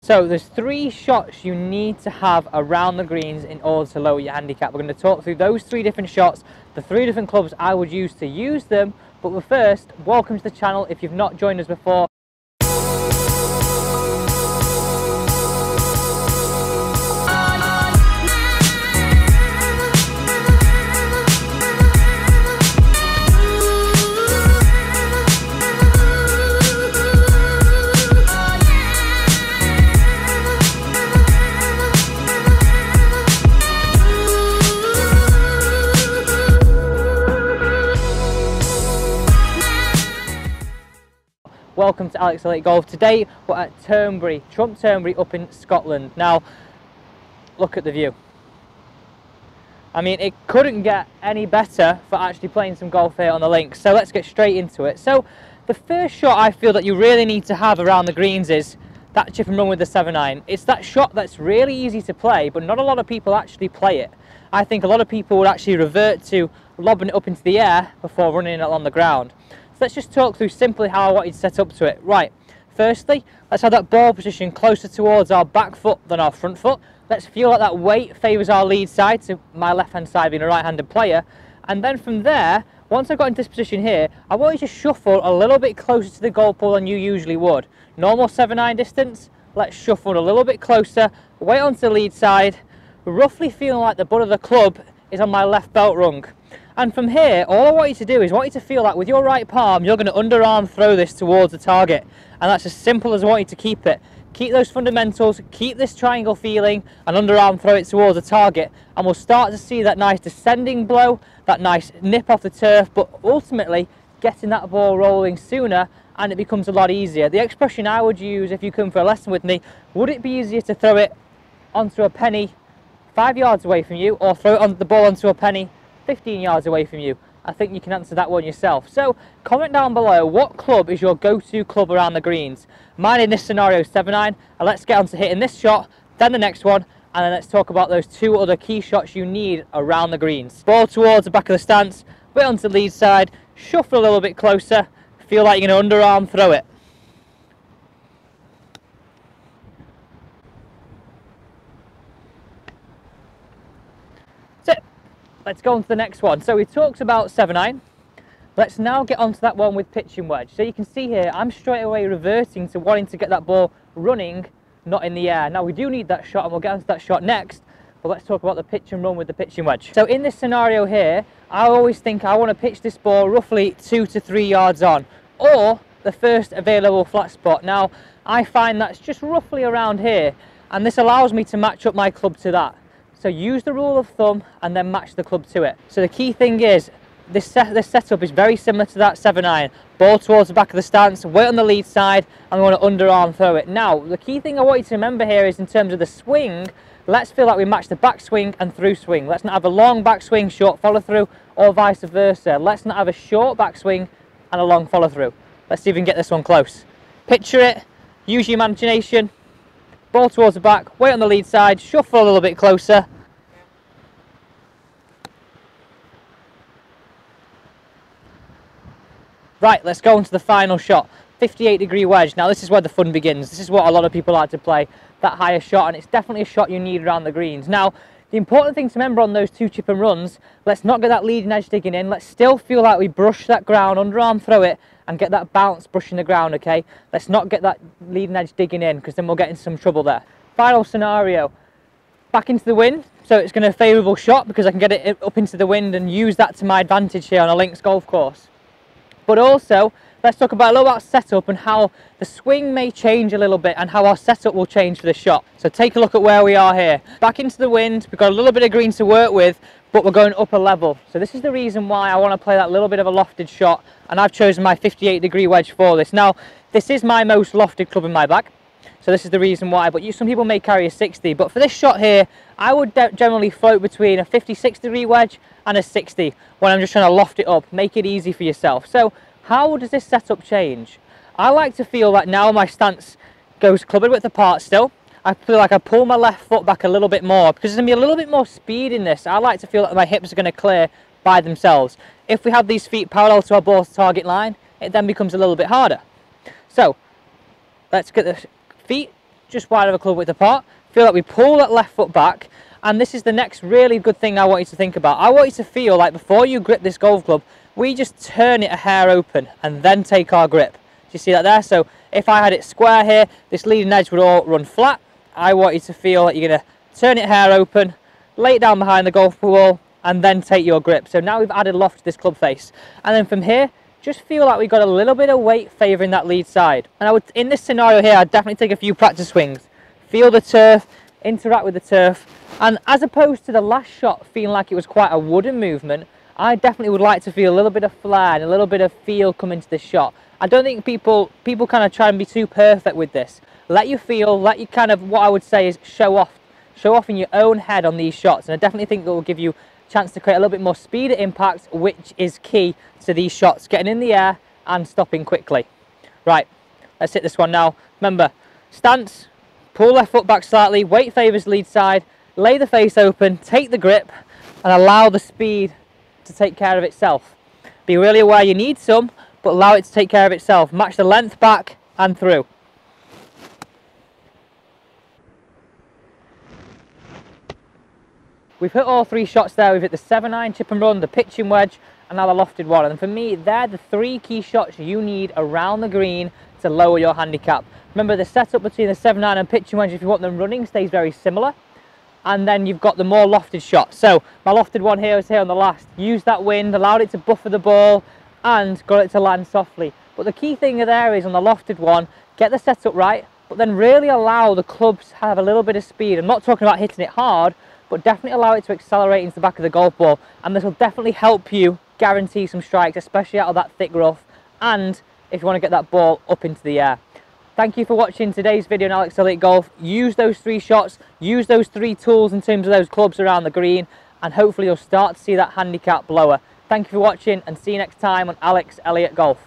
So there's 3 shots you need to have around the greens in order to lower your handicap. We're going to talk through those 3 different shots, the 3 different clubs I would use to use them. But first, welcome to the channel if you've not joined us before. Welcome to Alex Elite Golf. Today we're at Turnberry, Trump Turnberry up in Scotland. Now, look at the view. I mean, it couldn't get any better for actually playing some golf here on the links. So let's get straight into it. So the first shot I feel that you really need to have around the greens is that chip and run with the 7-iron. It's that shot that's really easy to play, but not a lot of people actually play it. I think a lot of people would actually revert to lobbing it up into the air before running it on the ground. So let's just talk through simply how I want you to set up to it. Right, firstly, let's have that ball position closer towards our back foot than our front foot. Let's feel like that weight favours our lead side, so my left-hand side being a right-handed player. And then from there, once I've got into this position here, I want you to shuffle a little bit closer to the golf ball than you usually would. Normal 7-iron distance, let's shuffle a little bit closer, weight onto the lead side, roughly feeling like the butt of the club is on my left belt rung. And from here, all I want you to do is I want you to feel like with your right palm, you're going to underarm throw this towards the target. And that's as simple as I want you to keep it. Keep those fundamentals, keep this triangle feeling, and underarm throw it towards the target. And we'll start to see that nice descending blow, that nice nip off the turf, but ultimately getting that ball rolling sooner, and it becomes a lot easier. The expression I would use if you come for a lesson with me, would it be easier to throw it onto a penny 5 yards away from you, or throw it on the ball onto a penny 15 yards away from you? I think you can answer that one yourself. So comment down below, what club is your go-to club around the greens? Mine in this scenario is 7-iron, and let's get on to hitting this shot, then the next one, and then let's talk about those 2 other key shots you need around the greens. Ball towards the back of the stance, weight onto the lead side, shuffle a little bit closer, feel like you're going to underarm throw it. That's it. Let's go on to the next one. So we talked about 7-iron. Let's now get onto that one with pitching wedge. So you can see here, I'm straight away reverting to wanting to get that ball running, not in the air. Now we do need that shot, and we'll get onto that shot next, but let's talk about the pitch and run with the pitching wedge. So in this scenario here, I always think I want to pitch this ball roughly 2 to 3 yards on, or the first available flat spot. Now, I find that's just roughly around here, and this allows me to match up my club to that. So use the rule of thumb and then match the club to it. So the key thing is, this setup is very similar to that 7-iron. Ball towards the back of the stance, weight on the lead side, and we want to underarm throw it. Now, the key thing I want you to remember here is in terms of the swing, let's feel like we match the backswing and through swing. Let's not have a long backswing, short follow through, or vice versa. Let's not have a short backswing and a long follow through. Let's see if we can get this one close. Picture it, use your imagination, ball towards the back, weight on the lead side, shuffle a little bit closer. Right, let's go on to the final shot, 58-degree wedge. Now this is where the fun begins. This is what a lot of people like to play, that higher shot, and it's definitely a shot you need around the greens. Now, the important thing to remember on those 2 chip and runs, let's not get that leading edge digging in. Let's still feel like we brush that ground, underarm throw it, and get that bounce brushing the ground, okay? Let's not get that leading edge digging in, because then we'll get into some trouble there. Final scenario, back into the wind. So it's going to be a favourable shot because I can get it up into the wind and use that to my advantage here on a links golf course. But also, let's talk about a little about setup and how the swing may change a little bit and how our setup will change for the shot. So take a look at where we are here. Back into the wind, we've got a little bit of green to work with, but we're going up a level. So this is the reason why I want to play that little bit of a lofted shot, and I've chosen my 58-degree wedge for this. Now, this is my most lofted club in my bag, so this is the reason why, but some people may carry a 60, but for this shot here, I would generally float between a 56-degree wedge and a 60 when I'm just trying to loft it up, make it easy for yourself. So how does this setup change? I like to feel like now my stance goes club width apart still. I feel like I pull my left foot back a little bit more because there's going to be a little bit more speed in this. I like to feel like my hips are going to clear by themselves. If we have these feet parallel to our ball's target line, it then becomes a little bit harder. So let's get the feet just wide of a club width apart. Feel like we pull that left foot back, and this is the next really good thing I want you to think about. I want you to feel like before you grip this golf club, we just turn it a hair open and then take our grip. Do you see that there? So if I had it square here, this leading edge would all run flat. I want you to feel like you're going to turn it hair open, lay it down behind the golf ball, and then take your grip. So now we've added loft to this club face. And then from here, just feel like we've got a little bit of weight favouring that lead side. And I would, in this scenario here, I'd definitely take a few practice swings. Feel the turf, interact with the turf. And as opposed to the last shot feeling like it was quite a wooden movement, I definitely would like to feel a little bit of flair and a little bit of feel come into this shot. I don't think people kind of try and be too perfect with this. Let you feel, let you kind of, what I would say is show off in your own head on these shots. And I definitely think it will give you a chance to create a little bit more speed at impact, which is key to these shots, getting in the air and stopping quickly. Right, let's hit this one now. Remember, stance, pull left foot back slightly, weight favours lead side, lay the face open, take the grip, and allow the speed to take care of itself. Be really aware you need some, but allow it to take care of itself. Match the length back and through. We've hit all three shots there. We've hit the 7-iron chip and run, the pitching wedge, and now the lofted one. And for me, they're the three key shots you need around the green to lower your handicap. Remember, the setup between the 7-iron and pitching wedge, if you want them running, stays very similar. And then you've got the more lofted shot. So my lofted one here is here on the last. Use that wind, allowed it to buffer the ball, and got it to land softly. But the key thing there is on the lofted one, get the setup right, but then really allow the clubs to have a little bit of speed. I'm not talking about hitting it hard, but definitely allow it to accelerate into the back of the golf ball. And this will definitely help you guarantee some strikes, especially out of that thick rough, and if you want to get that ball up into the air. Thank you for watching today's video on Alex Elliott Golf. Use those three shots, use those three tools in terms of those clubs around the green, and hopefully you'll start to see that handicap blower. Thank you for watching, and see you next time on Alex Elliott Golf.